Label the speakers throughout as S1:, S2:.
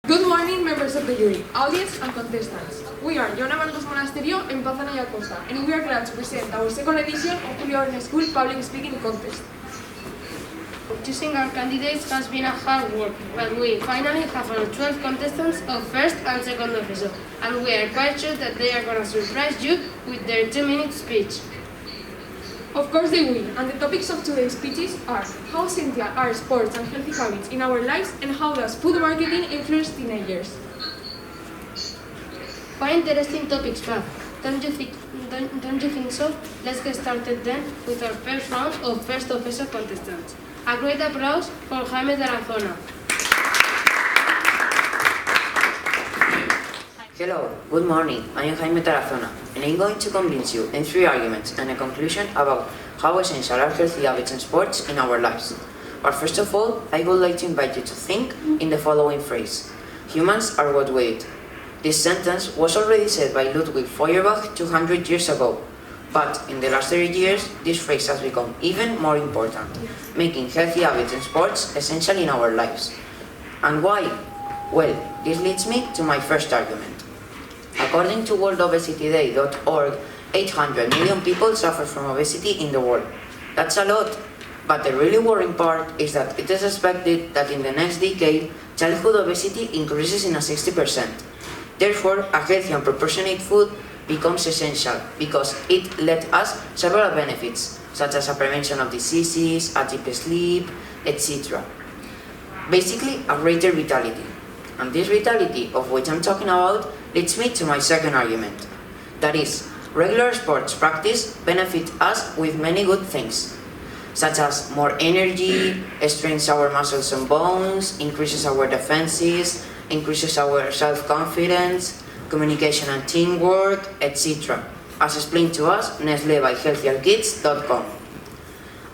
S1: Good morning, members of the jury, audience and contestants. We are Joana Marcos Monasterio and Paz Anaya Costa, and we are glad to present our second edition of Julio Verne School Public Speaking Contest.
S2: Choosing our candidates has been a hard work, but we finally have our 12 contestants of first and second episode, and we are quite sure that they are going to surprise you with their 2-minute speech.
S1: Of course they will, and the topics of today's speeches are how essential are sports and healthy habits in our lives, and how does food marketing influence teenagers.
S2: Quite interesting topics, Paz. Don't you think so? Let's get started then with our first round of first episode contestants. A great applause for Jaime Tarazona.
S3: Hello, good morning. I am Jaime Tarazona, and I'm going to convince you in 3 arguments and a conclusion about how essential are healthy habits and sports in our lives. But first of all, I would like to invite you to think in the following phrase: humans are what we eat. This sentence was already said by Ludwig Feuerbach 200 years ago, but in the last 30 years, this phrase has become even more important, making healthy habits and sports essential in our lives. And why? Well, this leads me to my first argument. According to WorldObesityDay.org, 800 million people suffer from obesity in the world. That's a lot, but the really worrying part is that it is expected that in the next decade, childhood obesity increases in a 60%. Therefore, a healthy and proportionate food becomes essential because it lets us several benefits, such as a prevention of diseases, a deep sleep, etc. Basically, a greater vitality. And this vitality of which I'm talking about leads me to my second argument. That is, regular sports practice benefits us with many good things, such as more energy, strengthens our muscles and bones, increases our defenses, increases our self-confidence, communication and teamwork, etc. As explained to us Nestlé by healthierkids.com.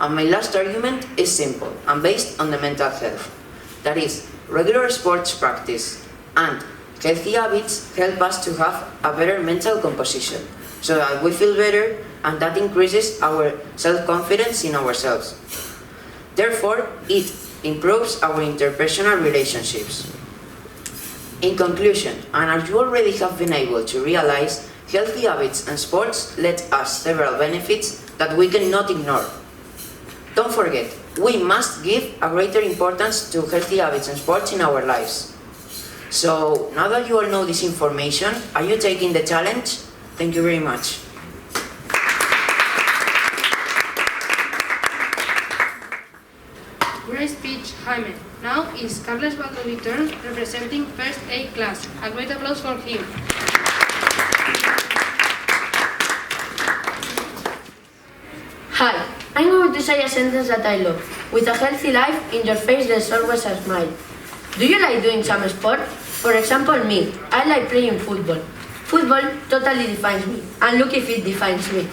S3: And my last argument is simple and based on the mental health. That is, regular sports practice and healthy habits help us to have a better mental composition, so that we feel better and that increases our self-confidence in ourselves. Therefore, it improves our interpersonal relationships. In conclusion, and as you already have been able to realize, healthy habits and sports let us several benefits that we cannot ignore. Don't forget, we must give a greater importance to healthy habits and sports in our lives. So, now that you all know this information, are you taking the challenge? Thank you very much.
S2: Great speech, Jaime. Now is Carles Baldoví's turn representing First A class. A great applause for him.
S4: Hi, I'm going to say a sentence that I love. With a healthy life, in your face there's always a smile. Do you like doing some sport? For example, me. I like playing football. Football totally defines me, and look if it defines me.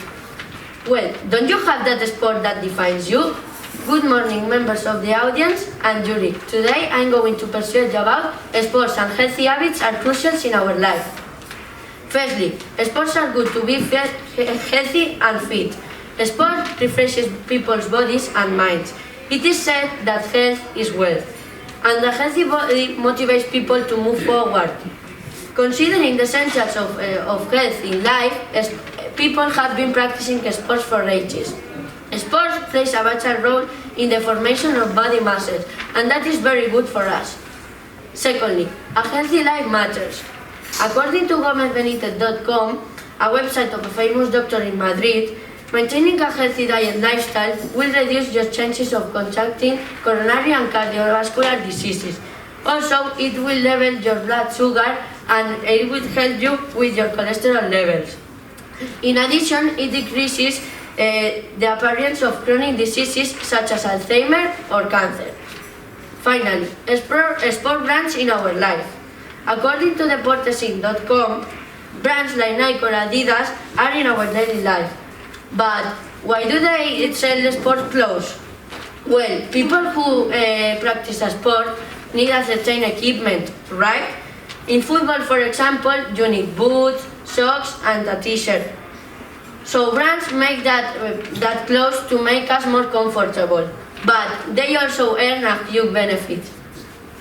S4: Well, don't you have that sport that defines you? Good morning, members of the audience and jury. Today I'm going to persuade you about sports and healthy habits are crucial in our life. Firstly, sports are good to be healthy and fit. Sport refreshes people's bodies and minds. It is said that health is wealth, and a healthy body motivates people to move forward. Considering the essentials of health in life, people have been practicing sports for ages. Sports plays a vital role in the formation of body muscles, and that is very good for us. Secondly, a healthy life matters. According to GomezBenitez.com, a website of a famous doctor in Madrid, maintaining a healthy diet and lifestyle will reduce your chances of contracting coronary and cardiovascular diseases. Also, it will level your blood sugar and it will help you with your cholesterol levels. In addition, it decreases the appearance of chronic diseases such as Alzheimer or cancer. Finally, sport brands in our life. According to Deportesin.com, brands like Nike or Adidas are in our daily life. But why do they sell sport clothes? Well, people who practice a sport need a certain equipment, right? In football, for example, you need boots, socks and a t-shirt. So brands make that clothes to make us more comfortable, but they also earn a few benefits.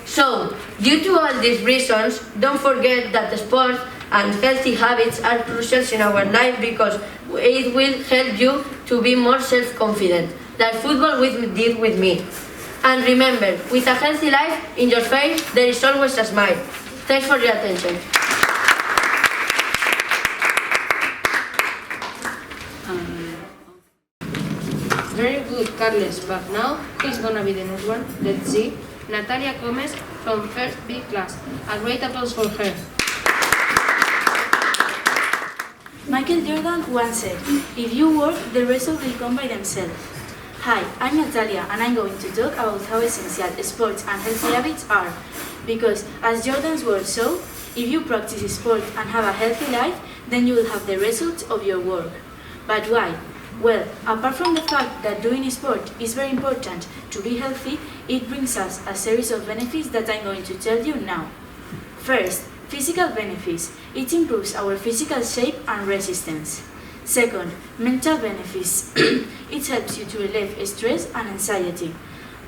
S4: So, due to all these reasons, don't forget that sport and healthy habits are crucial in our life because it will help you to be more self-confident, like football did with me. And remember, with a healthy life in your face, there is always a smile. Thanks for your attention.
S2: Very good, Carles. But now, who's gonna be the next one? Let's see. Natalia Gomez from First B class. A great applause for her.
S5: Michael Jordan once said, "If you work, the results will come by themselves." Hi, I'm Natalia, and I'm going to talk about how essential sports and healthy habits are. Because, as Jordan's words show, if you practice sport and have a healthy life, then you will have the results of your work. But why? Well, apart from the fact that doing sport is very important to be healthy, it brings us a series of benefits that I'm going to tell you now. First, physical benefits. It improves our physical shape and resistance. Second, mental benefits. It helps you to relieve stress and anxiety.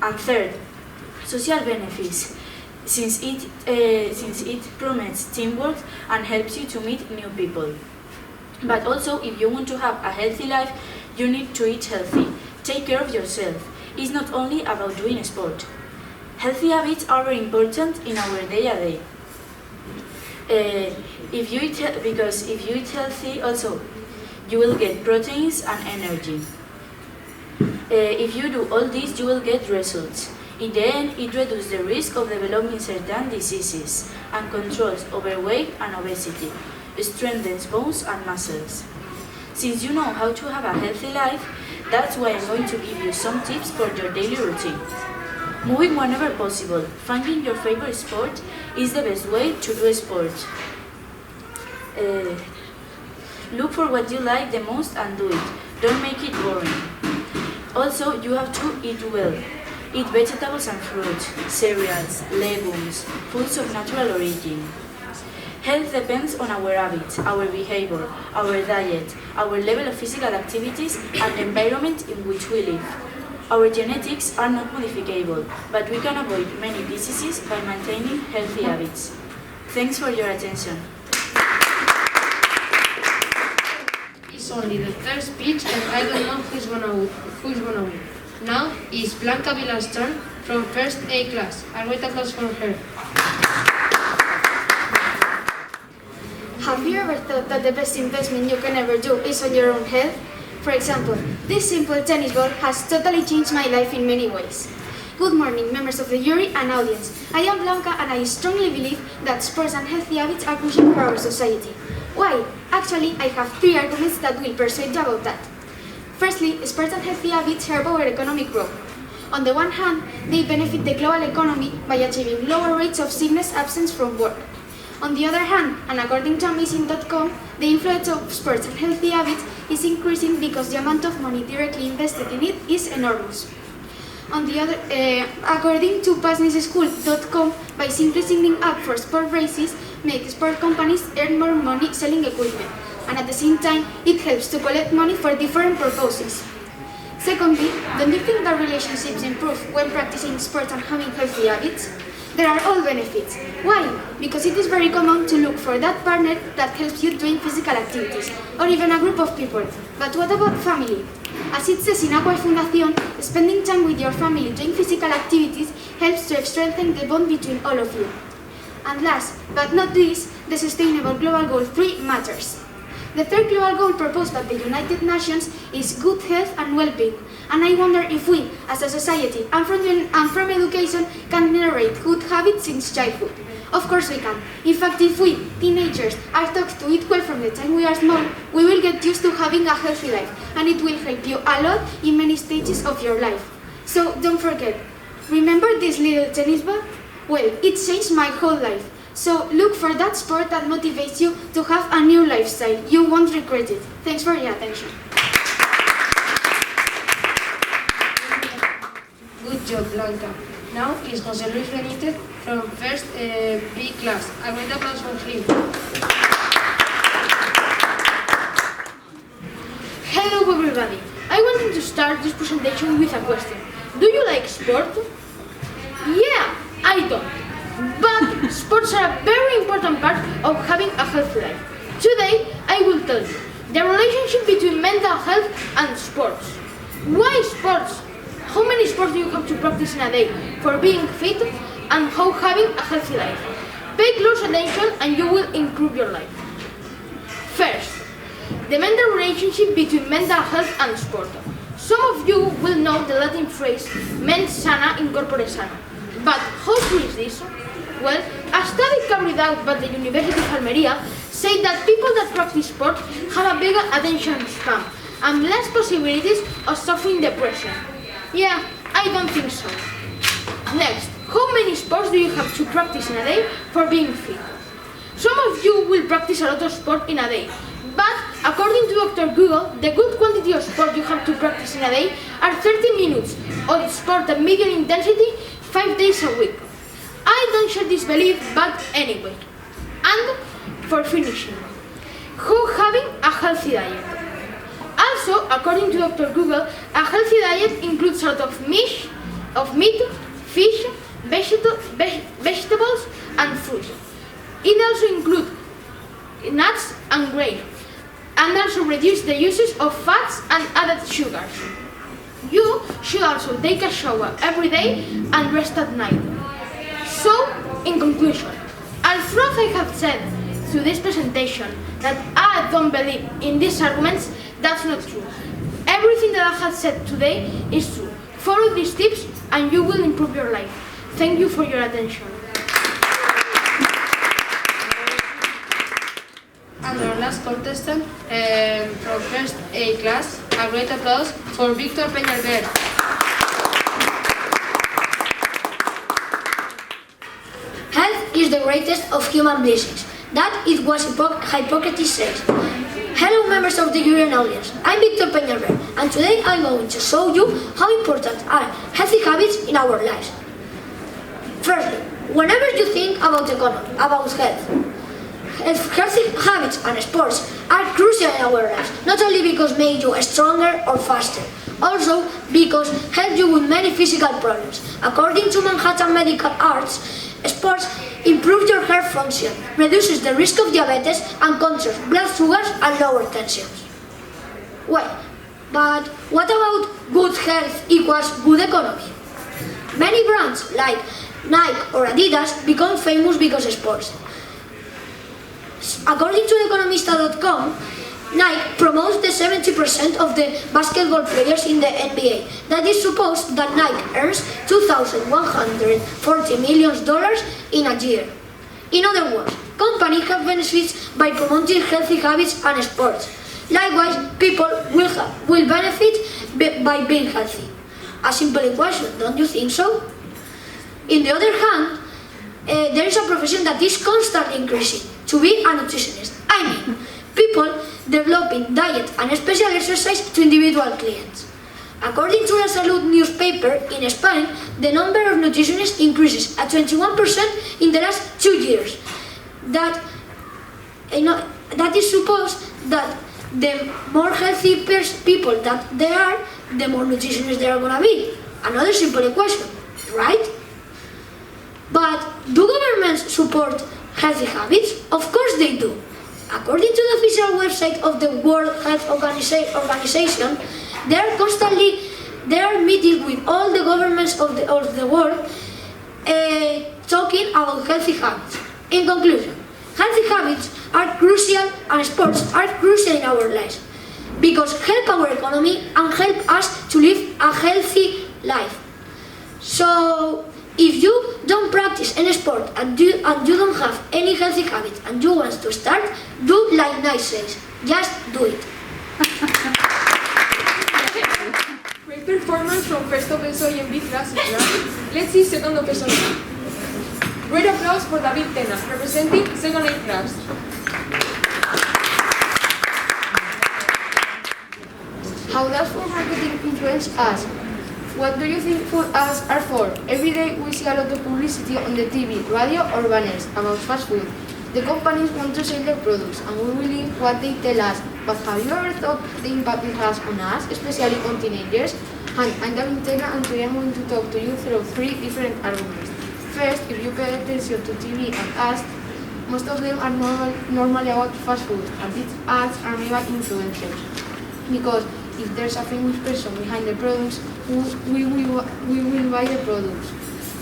S5: And third, social benefits. Since it promotes teamwork and helps you to meet new people. But also, if you want to have a healthy life, you need to eat healthy. Take care of yourself. It's not only about doing sport. Healthy habits are very important in our day-to-day. If you eat healthy, also you will get proteins and energy. If you do all this, you will get results. In the end, it reduces the risk of developing certain diseases and controls overweight and obesity, strengthens bones and muscles. Since you know how to have a healthy life, that's why I'm going to give you some tips for your daily routine. Moving whenever possible. Finding your favorite sport is the best way to do sport. Look for what you like the most and do it. Don't make it boring. Also, you have to eat well. Eat vegetables and fruit, cereals, legumes, foods of natural origin. Health depends on our habits, our behavior, our diet, our level of physical activities, and the environment in which we live. Our genetics are not modifiable, but we can avoid many diseases by maintaining healthy habits. Thanks for your attention.
S2: It's only the third speech and I don't know who's gonna win. Now is Blanca Vila's turn from First A class. A great applause for her.
S6: Have you ever thought that the best investment you can ever do is on your own health? For example, this simple tennis ball has totally changed my life in many ways. Good morning, members of the jury and audience. I am Blanca and I strongly believe that sports and healthy habits are crucial for our society. Why? Actually, I have 3 arguments that will persuade you about that. Firstly, sports and healthy habits help our economic growth. On the one hand, they benefit the global economy by achieving lower rates of sickness absence from work. On the other hand, and according to Amazing.com, the influence of sports and healthy habits is increasing because the amount of money directly invested in it is enormous. According to BusinessSchool.com, by simply signing up for sport races, make sport companies earn more money selling equipment, and at the same time, it helps to collect money for different purposes. Secondly, don't you think that relationships improve when practicing sports and having healthy habits? There are all benefits. Why? Because it is very common to look for that partner that helps you doing physical activities, or even a group of people. But what about family? As it says in Aqua Fundación, spending time with your family doing physical activities helps to strengthen the bond between all of you. And last, but not least, the Sustainable Global Goal 3 matters. The third global goal proposed by the United Nations is good health and well-being, and I wonder if we, as a society and from education, can generate good habits since childhood. Of course we can. In fact, if we, teenagers, are taught to eat well from the time we are small, we will get used to having a healthy life, and it will help you a lot in many stages of your life. So don't forget, remember this little tennis ball? Well, it changed my whole life. So look for that sport that motivates you to have a new lifestyle. You won't regret it. Thanks for your attention.
S2: Good job, Blanca. Now is José Luis Benítez from First B class. A great applause for him.
S7: Hello everybody. I wanted to start this presentation with a question. Do you like sport? Yeah, I don't. But sports are a very important part of having a healthy life. Today, I will tell you the relationship between mental health and sports. Why sports? How many sports do you have to practice in a day for being fit and how having a healthy life? Pay close attention and you will improve your life. First, the mental relationship between mental health and sport. Some of you will know the Latin phrase mens sana in corpore sano. But how true is this? Well, a study carried out by the University of Almeria said that people that practice sport have a bigger attention span and less possibilities of suffering depression. Yeah, I don't think so. Next, how many sports do you have to practice in a day for being fit? Some of you will practice a lot of sport in a day, but according to Dr. Google, the good quantity of sport you have to practice in a day are 30 minutes of sport at medium intensity 5 days a week. I don't share this belief, but anyway. And for finishing, how having a healthy diet. Also, according to Dr. Google, a healthy diet includes a lot of meat, fish, vegetables, and fruit. It also includes nuts and grain, and also reduce the uses of fats and added sugars. You should also take a shower every day and rest at night. So, in conclusion, although I have said through this presentation that I don't believe in these arguments, that's not true. Everything that I have said today is true. Follow these tips and you will improve your life. Thank you for your attention.
S2: And our last contestant from first A class, a great applause for Victor Peñalver.
S8: Health is the greatest of human blessings. That is what Hippocrates says. Hello members of the European audience, I'm Victor Peñalver, and today I'm going to show you how important are healthy habits in our lives. Firstly, whenever you think about economy, about healthy habits and sports are crucial in our lives, not only because they make you stronger or faster, also because help you with many physical problems. According to Manhattan Medical Arts, sports improve your heart function, reduces the risk of diabetes and controls blood sugars and lower tensions. Well, but what about good health equals good economy? Many brands like Nike or Adidas become famous because of sports. According to Economista.com, Nike promotes the 70% of the basketball players in the NBA. That is supposed that Nike earns $2,140 million in a year. In other words, companies have benefits by promoting healthy habits and sports. Likewise, people will benefit by being healthy. A simple equation, don't you think so? On the other hand, there is a profession that is constantly increasing, to be a nutritionist. I mean, people developing diet and special exercise to individual clients. According to La Salud newspaper, in Spain, the number of nutritionists increases at 21% in the last 2 years. That is supposed that the more healthy people that they are, the more nutritionists there are going to be. Another simple equation, right? But do governments support healthy habits? Of course they do. According to the official website of the World Health Organization, they are meeting with all the governments of the world talking about healthy habits. In conclusion, healthy habits are crucial and sports are crucial in our lives because help our economy and help us to live a healthy life. So, if you don't practice any sport and you don't have any healthy habits and you want to start, do like Nike says. Just do it.
S1: Great performance from first of ESO y B class. Let's see second of ESO. Great applause for David Tena, representing second A class.
S2: How does food marketing influence us? What do you think food ads are for? Every day we see a lot of publicity on the TV, radio or banners about fast food. The companies want to sell their products and we believe what they tell us. But have you ever thought the impact it has on us, especially on teenagers? Hi, I'm David Tena and today I'm going to talk to you through 3 different arguments. First, if you pay attention to TV and ads, most of them are normally about fast food, and these ads are made by influencers. Because if there's a famous person behind the products, we will buy the products.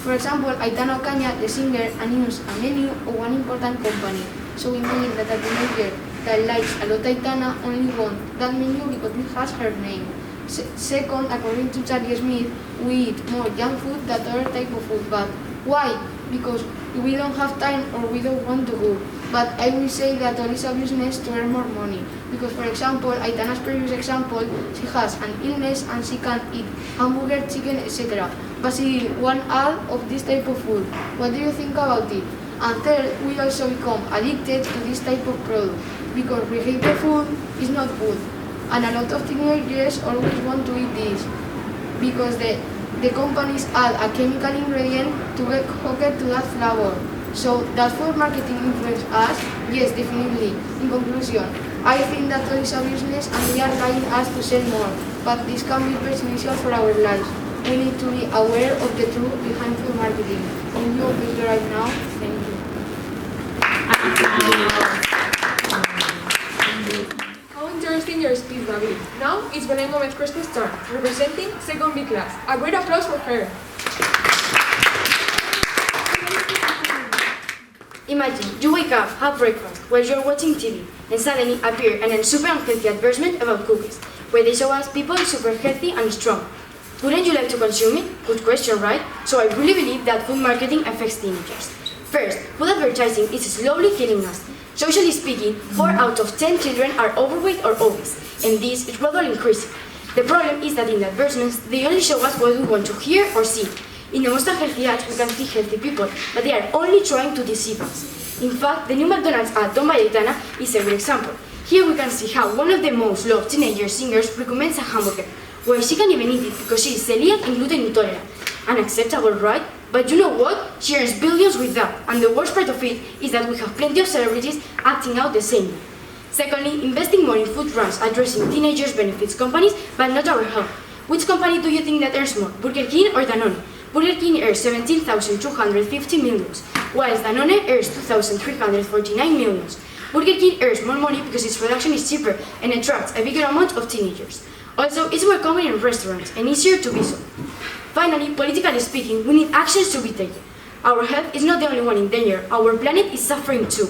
S2: For example, Aitana Ocaña, the singer, announced a menu of one important company. So imagine that a teenager that likes a lot Aitana only wants that menu because it has her name. Second, according to Charlie Smith, we eat more junk food than other type of food. But why? Because we don't have time or we don't want to go. But I will say that all is a business to earn more money. Because for example, Aitana's previous example, she has an illness and she can't eat hamburger, chicken, etc. But she wants all of this type of food. What do you think about it? And third, we also become addicted to this type of product. Because we hate the food, it's not good. And a lot of teenagers always want to eat this. Because the companies add a chemical ingredient to get hooked to that flavor. So does food marketing influence us? Yes, definitely. In conclusion, I think that all is a business and they are buying us to sell more. But this can be prejudicial for our lives. We need to be aware of the truth behind food marketing. Thank you all right now. Thank you.
S1: How interesting your speech, David. Now it's Belén Gómez Crespo's turn, representing 2nd B class. A great applause for her.
S5: Imagine you wake up, have breakfast, while you're watching TV, and suddenly appear an super unhealthy advertisement about cookies, where they show us people super healthy and strong. Wouldn't you like to consume it? Good question, right? So I really believe that food marketing affects teenagers. First, food advertising is slowly killing us. Socially speaking, 4 out of 10 children are overweight or obese, and this is gradually increasing. The problem is that in the advertisements, they only show us what we want to hear or see. In the most unhealthy ads, we can see healthy people, but they are only trying to deceive us. In fact, the new McDonald's ad done by Aitana is a good example. Here we can see how one of the most loved teenager singers recommends a hamburger, where she can even eat it because she is celiac and gluten intolerant. Unacceptable, right? But you know what? She earns billions with that, and the worst part of it is that we have plenty of celebrities acting out the same way. Secondly, investing more in food runs addressing teenagers benefits companies, but not our health. Which company do you think that earns more, Burger King or Danone? Burger King earns 17,250 millions, whilst Danone earns 2,349 millions. Burger King earns more money because its production is cheaper and attracts a bigger amount of teenagers. Also, it's more common in restaurants and easier to be sold. Finally, politically speaking, we need actions to be taken. Our health is not the only one in danger, our planet is suffering too.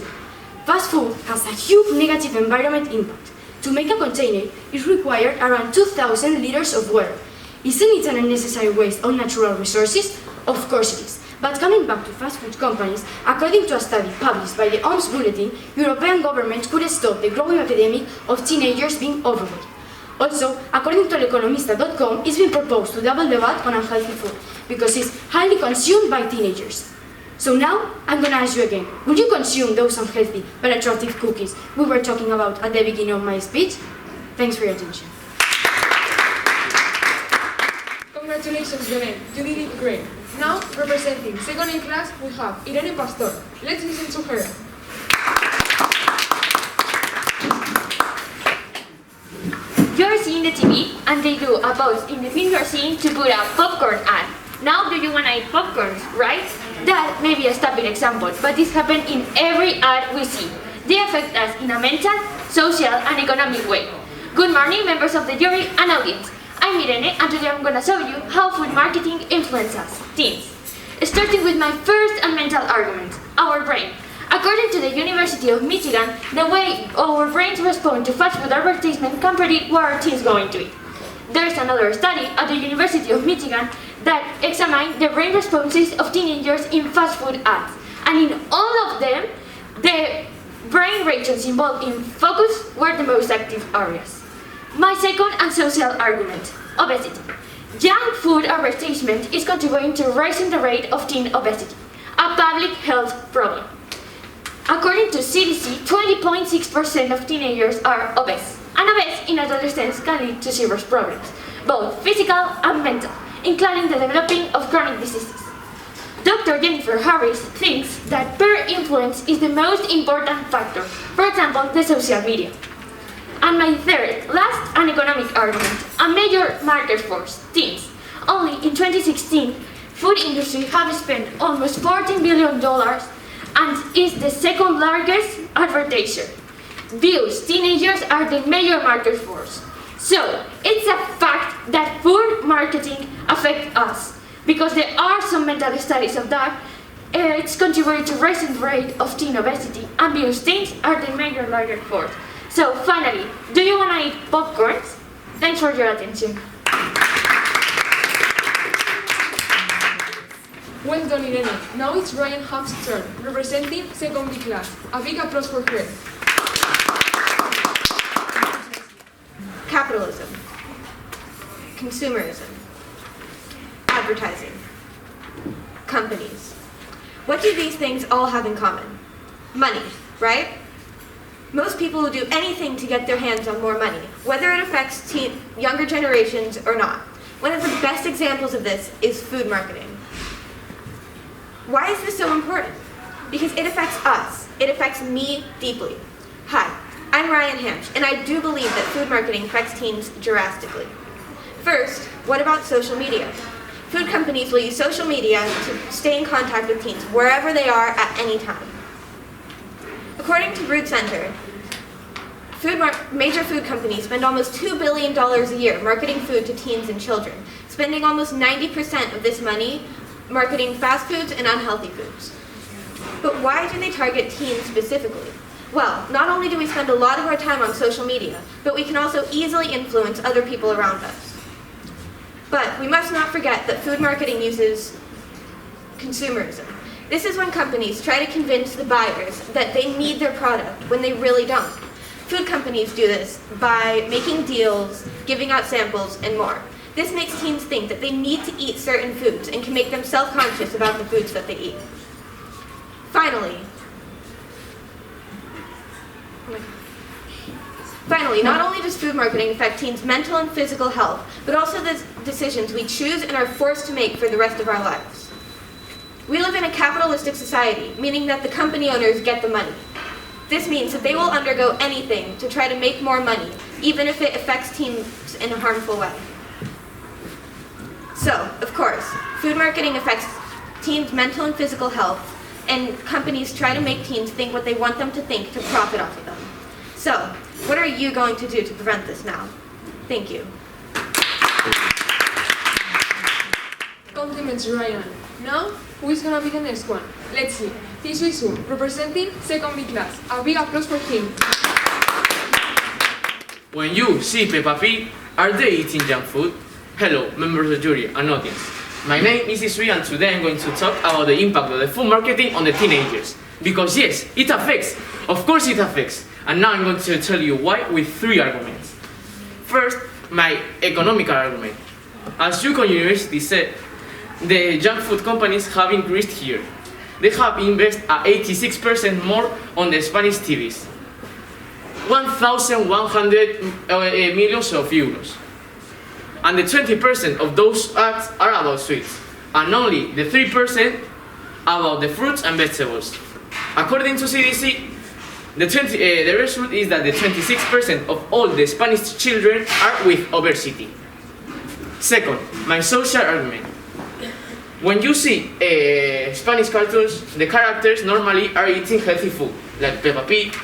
S5: Fast food has a huge negative environment impact. To make a container, it required around 2,000 liters of water. Isn't it an unnecessary waste of natural resources? Of course it is. But coming back to fast food companies, according to a study published by the OMS Bulletin, European governments could stop the growing epidemic of teenagers being overweight. Also, according to Economista.com, it's been proposed to double the VAT on unhealthy food because it's highly consumed by teenagers. So now, I'm gonna ask you again, would you consume those unhealthy but attractive cookies we were talking about at the beginning of my speech? Thanks for your attention.
S1: Congratulations, Belén. You did it great. Now, representing 2nd A class, we have Irene Pastor. Let's listen to her.
S9: You're seeing the TV, and they do a pause in the film you're seeing to put a popcorn ad. Now, do you want to eat popcorn, right? That may be a stupid example, but this happens in every ad we see. They affect us in a mental, social, and economic way. Good morning, members of the jury and audience. I'm Irene, and today I'm going to show you how food marketing influences teens. Starting with my first and mental argument, our brain. According to the University of Michigan, the way our brains respond to fast food advertisement can predict what our teens going to eat. There's another study at the University of Michigan that examined the brain responses of teenagers in fast food ads. And in all of them, the brain regions involved in focus were the most active areas. My second and social argument, obesity. Junk food advertisement is contributing to raising the rate of teen obesity, a public health problem. According to CDC, 20.6% of teenagers are obese, and obese in adolescence can lead to serious problems, both physical and mental, including the developing of chronic diseases. Dr. Jennifer Harris thinks that peer influence is the most important factor, for example, the social media. And my third, last, and economic argument, a major market force, teens. Only in 2016, food industry have spent almost $14 billion and is the second largest advertiser. Thus, teenagers are the major market force. So, it's a fact that food marketing affects us, because there are some meta studies of that. It's contributed to raising the rate of teen obesity, and because teens are the major market force. So, finally, do you want to eat popcorns? Thanks for your attention.
S1: Well done, Irene. Now it's Ryan Hump's turn, representing second B class. A big applause for her.
S10: Capitalism, consumerism, advertising, companies. What do these things all have in common? Money, right? Most people will do anything to get their hands on more money, whether it affects younger generations or not. One of the best examples of this is food marketing. Why is this so important? Because it affects us. It affects me deeply. Hi, I'm Ryan Hamsh, and I do believe that food marketing affects teens drastically. First, what about social media? Food companies will use social media to stay in contact with teens wherever they are at any time. According to Brood Center, major food companies spend almost $2 billion a year marketing food to teens and children, spending almost 90% of this money marketing fast foods and unhealthy foods. But why do they target teens specifically? Well, not only do we spend a lot of our time on social media, but we can also easily influence other people around us. But we must not forget that food marketing uses consumerism. This is when companies try to convince the buyers that they need their product when they really don't. Food companies do this by making deals, giving out samples, and more. This makes teens think that they need to eat certain foods and can make them self-conscious about the foods that they eat. Finally, not only does food marketing affect teens' mental and physical health, but also the decisions we choose and are forced to make for the rest of our lives. We live in a capitalistic society, meaning that the company owners get the money. This means that they will undergo anything to try to make more money, even if it affects teens in a harmful way. So, of course, food marketing affects teens' mental and physical health, and companies try to make teens think what they want them to think to profit off of them. So, what are you going to do to prevent this now? Thank you.
S1: Compliments, Ryan. Now, who is gonna be the next one? Let's see. Tisui Su, representing second B class. A big applause for him.
S11: When you see Peppa Pig, are they eating junk food? Hello, members of the jury and audience. My name is Isui, and today I'm going to talk about the impact of the food marketing on the teenagers. Because yes, it affects. Of course it affects. And now I'm going to tell you why with 3 arguments. First, my economical argument. As Yukon University said, the junk food companies have increased here. They have invested 86% more on the Spanish TVs. 1,100 millions of euros. And the 20% of those ads are about sweets, and only the 3% about the fruits and vegetables. According to CDC, the result is that the 26% of all the Spanish children are with obesity. Second, my social argument. When you see Spanish cartoons, the characters normally are eating healthy food, like Peppa Pig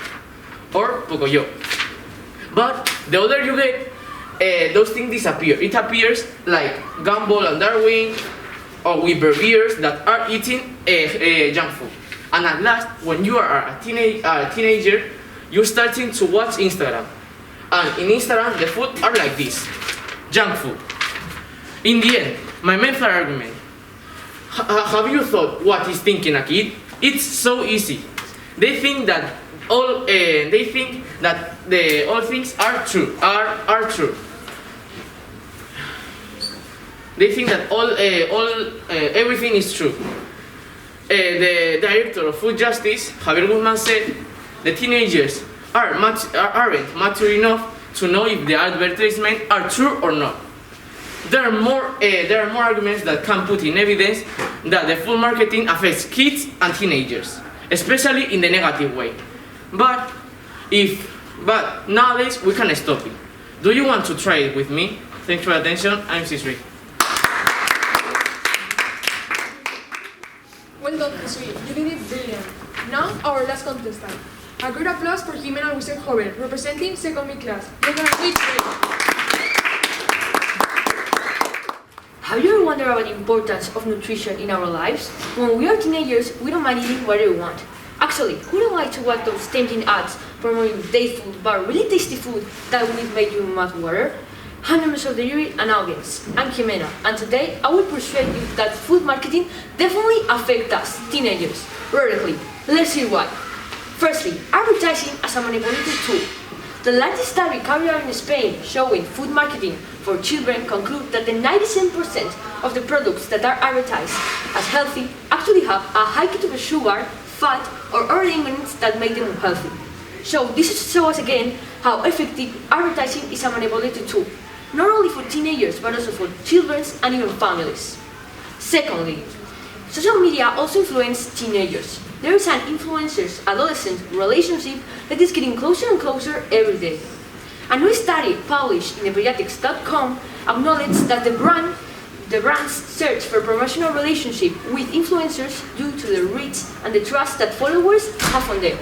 S11: or Pocoyo. But the older you get, those things disappear. It appears like Gumball and Darwin, or with bears that are eating junk food. And at last, when you are a teenager, you're starting to watch Instagram. And in Instagram, the food are like this, junk food. In the end, my method argument. Have you thought what is thinking a kid? It's so easy. They think that all things are true. Are true. They think that everything is true. The director of Food Justice, Javier Guzman, said the teenagers aren't mature enough to know if the advertisements are true or not. There are more arguments that can put in evidence that the food marketing affects kids and teenagers, especially in the negative way. But nowadays we can stop it. Do you want to try it with me? Thanks for your attention. I'm Cisri.
S1: Well done, Jesui. You did it brilliant. Now, our last contestant. A great applause for Jimena Luisek-Jover, representing second B class. You're gonna do it great.
S4: Have you ever wondered about the importance of nutrition in our lives? When we are teenagers, we don't mind eating whatever we want. Actually, who don't like to watch those tempting ads promoting date food, but really tasty food that will make your mouth water? Hi members of the jury and audience, I'm Jimena, and today I will persuade you that food marketing definitely affects us, teenagers, radically. Let's see why. Firstly, advertising as a manipulative tool. The latest study carried out in Spain showing food marketing for children conclude that the 97% of the products that are advertised as healthy actually have a high content of sugar, fat, or other ingredients that make them unhealthy. So this shows us again how effective advertising is a manipulative tool, not only for teenagers but also for children and even families. Secondly, social media also influence teenagers. There is an influencers-adolescent relationship that is getting closer and closer every day. A new study published in Pediatrics.com acknowledged that the brands search for promotional relationship with influencers due to the reach and the trust that followers have on them.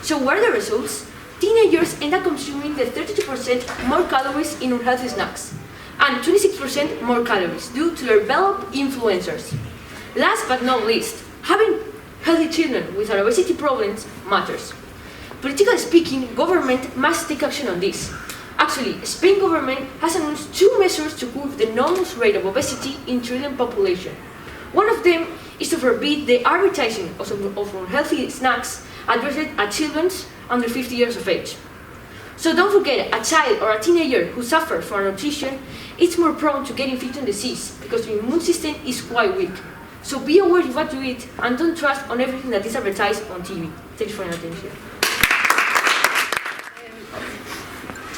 S4: So what are the results? Teenagers end up consuming the 32% more calories in unhealthy snacks and 26% more calories due to their developed influencers. Last but not least, having healthy children with obesity problems matters. Politically speaking, government must take action on this. Actually, Spain government has announced 2 measures to curb the enormous rate of obesity in children population. One of them is to forbid the advertising of unhealthy snacks addressed at children under 50 years of age. So don't forget, a child or a teenager who suffers from nutrition is more prone to getting infectious disease because the immune system is quite weak. So be aware of what you eat and don't trust on everything that is advertised on TV. Thanks for your attention.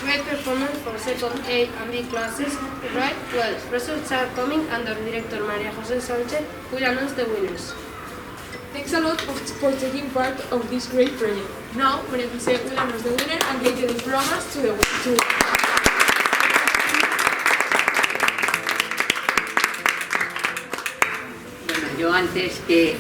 S2: Great performance for second A and B classes. Right? Well, results are coming and our director Maria Jose Sanchez will announce the winners.
S1: Thanks a lot for taking part of this great project. Now, Maria Jose will announce the winner and give the diplomas to the
S12: Yo antes que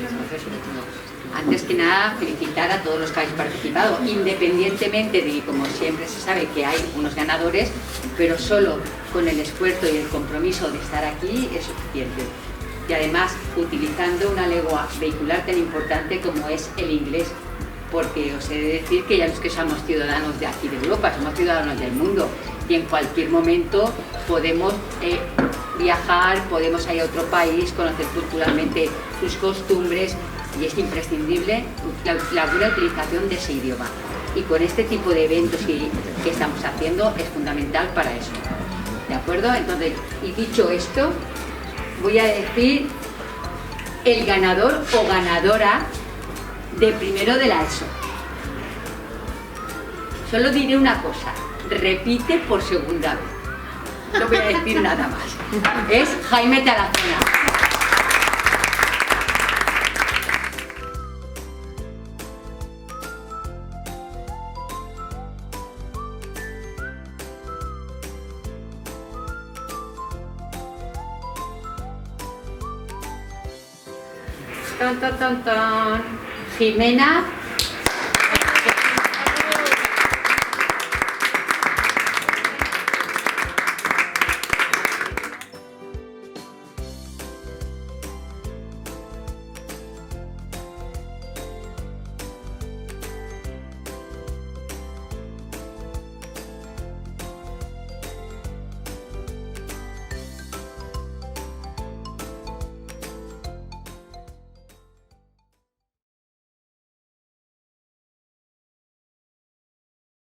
S12: nada felicitar a todos los que habéis participado, independientemente de que, como siempre se sabe, que hay unos ganadores, pero solo con el esfuerzo y el compromiso de estar aquí es suficiente. Y además utilizando una lengua vehicular tan importante como es el inglés, porque os he de decir que ya los que somos ciudadanos de aquí de Europa, somos ciudadanos del mundo y en cualquier momento podemos viajar, podemos ir a otro país, conocer culturalmente sus costumbres y es imprescindible la buena utilización de ese idioma. Y con este tipo de eventos que estamos haciendo es fundamental para eso. ¿De acuerdo? Entonces, y dicho esto, voy a decir el ganador o ganadora de primero de la ESO. Solo diré una cosa, repite por segunda vez. No voy a decir nada más. Es Jaime Tarazona. Tan, tan, tan, tan. Jimena